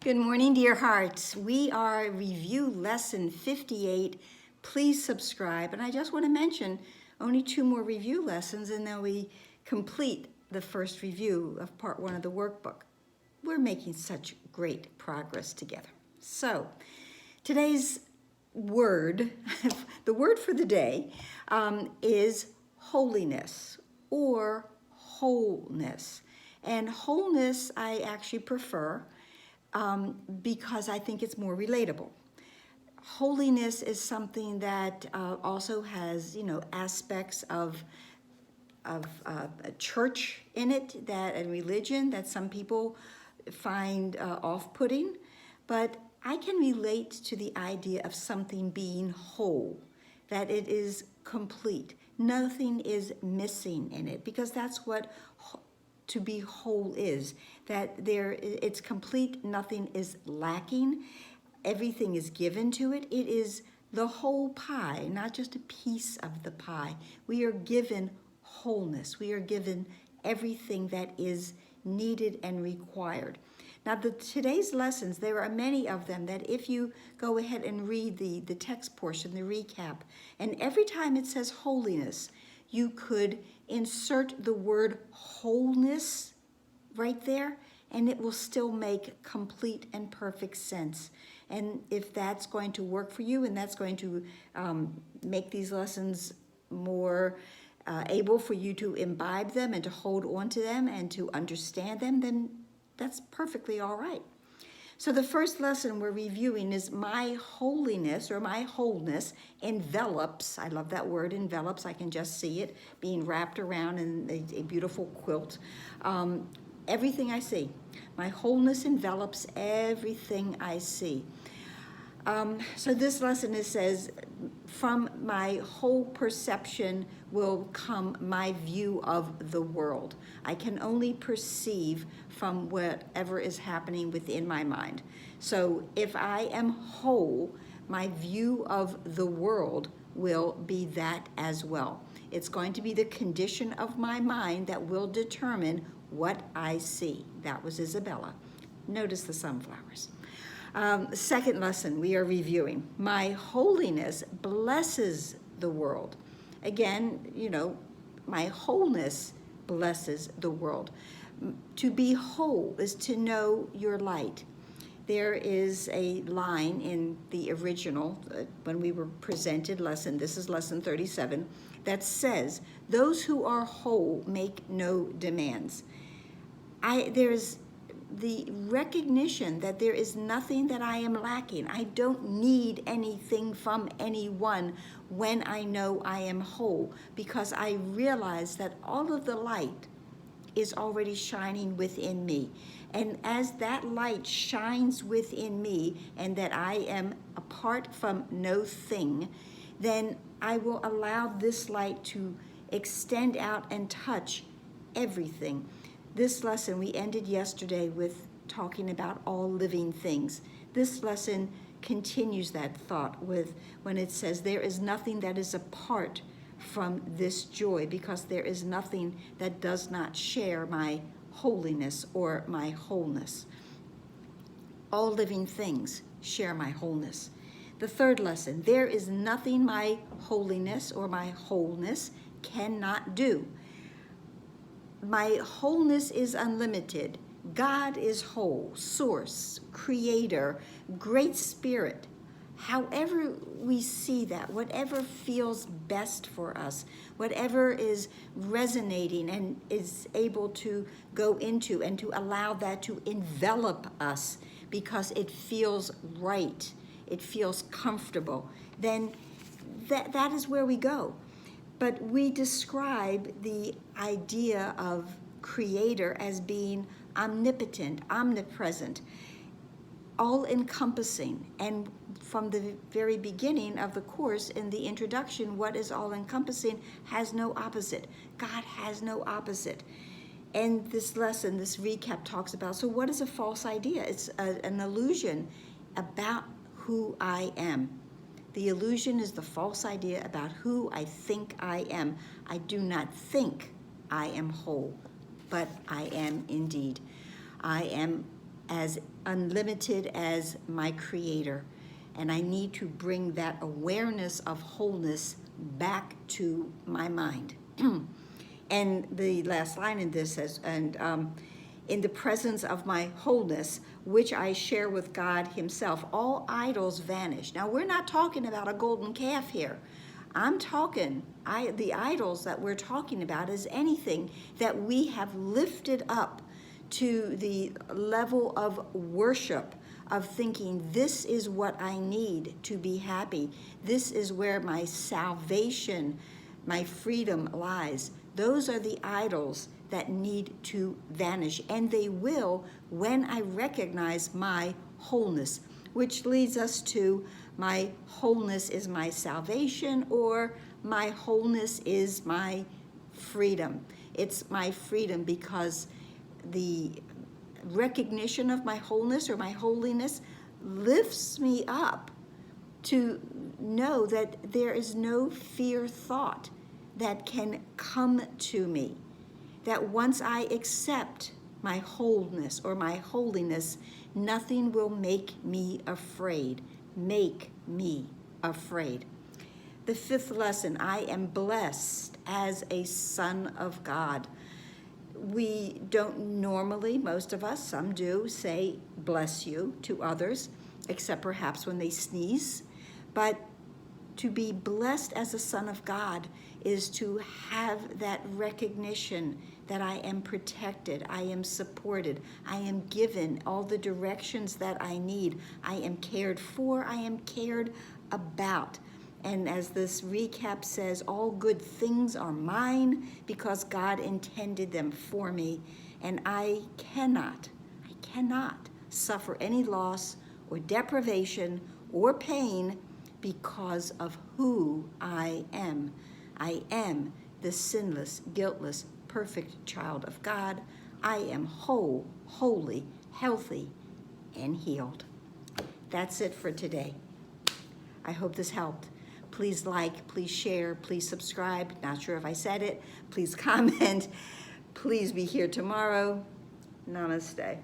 Good morning, dear hearts. We are review lesson 58. Please subscribe. And I just want to mention only 2 more review lessons, and then we complete the first review of part 1 of the workbook. We're making such great progress together. So today's word, the word for the day, is holiness or wholeness. And wholeness I actually prefer because I think it's more relatable. Holiness is something that also has, aspects of a church in it, that and religion that some people find off-putting, but I can relate to the idea of something being whole, that it is complete. Nothing is missing in it, because that's what to be whole is, that it's complete, nothing is lacking, everything is given to it. It is the whole pie, not just a piece of the pie. We are given wholeness. We are given everything that is needed and required. Now, today's lessons, there are many of them that if you go ahead and read the text portion, the recap, and every time it says holiness, you could insert the word wholeness right there, and it will still make complete and perfect sense. And if that's going to work for you, and that's going to make these lessons more able for you to imbibe them and to hold on to them and to understand them, then that's perfectly all right. So the first lesson we're reviewing is my holiness, or my wholeness envelops. I love that word, envelops. I can just see it being wrapped around in a beautiful quilt. Everything I see. My wholeness envelops everything I see. So this lesson, it says, from my whole perception will come my view of the world. I can only perceive from whatever is happening within my mind. So if I am whole, my view of the world will be that as well. It's going to be the condition of my mind that will determine what I see. That was Isabella. Notice the sunflowers. Second lesson we are reviewing. My holiness blesses the world. Again, my wholeness blesses the world. To be whole is to know your light. There is a line in the original, when we were presented lesson, this is lesson 37, that says, those who are whole make no demands. There's the recognition that there is nothing that I am lacking. I don't need anything from anyone when I know I am whole, because I realize that all of the light is already shining within me. And as that light shines within me, and that I am apart from no thing, then I will allow this light to extend out and touch everything. This lesson, we ended yesterday with talking about all living things. This lesson continues that thought when it says there is nothing that is apart from this joy, because there is nothing that does not share my holiness or my wholeness. All living things share my wholeness. The third lesson, there is nothing my holiness or my wholeness cannot do. My wholeness is unlimited. God is whole, source, creator, great spirit. However we see that, whatever feels best for us, whatever is resonating and is able to go into and to allow that to envelop us because it feels right, it feels comfortable, then that is where we go. But we describe the idea of creator as being omnipotent, omnipresent, all-encompassing. And from the very beginning of the course, in the introduction, what is all-encompassing has no opposite. God has no opposite. And this lesson, this recap talks about, so what is a false idea? It's an illusion about who I am. The illusion is the false idea about who I think I am. I do not think I am whole, but I am indeed. I am as unlimited as my Creator. And I need to bring that awareness of wholeness back to my mind. And the last line in this says, in the presence of my wholeness, which I share with God himself, all idols vanish. Now, we're not talking about a golden calf here. I'm talking, the idols that we're talking about is anything that we have lifted up to the level of worship, of thinking, this is what I need to be happy. This is where my salvation, my freedom lies. Those are the idols that need to vanish, and they will when I recognize my wholeness, which leads us to my wholeness is my salvation, or my wholeness is my freedom. It's my freedom because the recognition of my wholeness or my holiness lifts me up to know that there is no fear thought that can come to me. That once I accept my wholeness or my holiness, nothing will make me afraid. Make me afraid. The fifth lesson, I am blessed as a son of God. We don't normally, most of us, some do, say bless you to others, except perhaps when they sneeze. But to be blessed as a son of God is to have that recognition that I am protected, I am supported, I am given all the directions that I need, I am cared for, I am cared about. And as this recap says, all good things are mine because God intended them for me, and I cannot suffer any loss or deprivation or pain because of who I am. I am the sinless, guiltless, perfect child of God. I am whole, holy, healthy, and healed. That's it for today. I hope this helped. Please like, please share, please subscribe. Not sure if I said it. Please comment. Please be here tomorrow. Namaste.